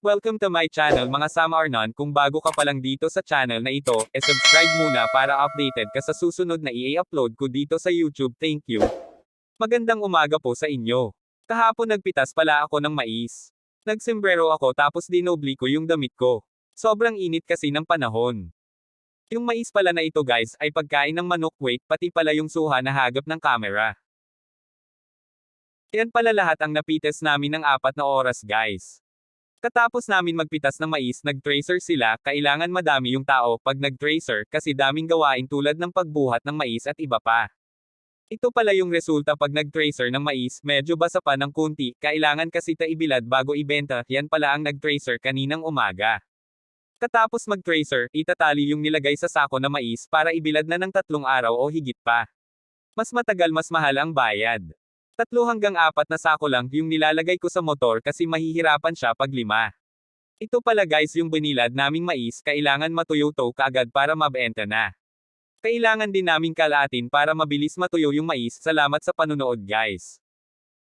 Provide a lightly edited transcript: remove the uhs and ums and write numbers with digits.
Welcome to my channel mga Sama or None. Kung bago ka pa lang dito sa channel na ito, subscribe muna para updated ka sa susunod na i-upload ko dito sa YouTube. Thank you. Magandang umaga po sa inyo. Kahapon nagpitas pala ako ng mais. Nagsimbrero ako tapos dinobli ko yung damit ko. Sobrang init kasi ng panahon. Yung mais pala na ito guys ay pagkain ng manok, wait, pati pala yung suha na hagap ng camera. Yan pala lahat ang napites namin ng 4 na oras guys. Katapos namin magpitas ng mais, nag-tracer sila, kailangan madami yung tao pag nag-tracer kasi daming gawain tulad ng pagbuhat ng mais at iba pa. Ito pala yung resulta pag nag-tracer ng mais, medyo basa pa ng kunti, kailangan kasi ibilad bago ibenta, yan pala ang nag-tracer kaninang umaga. Katapos mag-tracer, itatali yung nilagay sa sako na mais para ibilad na ng 3 araw o higit pa. Mas matagal mas mahal ang bayad. 3 hanggang 4 na sako lang yung nilalagay ko sa motor kasi mahihirapan siya pag 5. Ito pala guys yung binilad naming mais, kailangan matuyo to kaagad para mabenta na. Kailangan din naming kalatin para mabilis matuyo yung mais. Salamat sa panunood guys.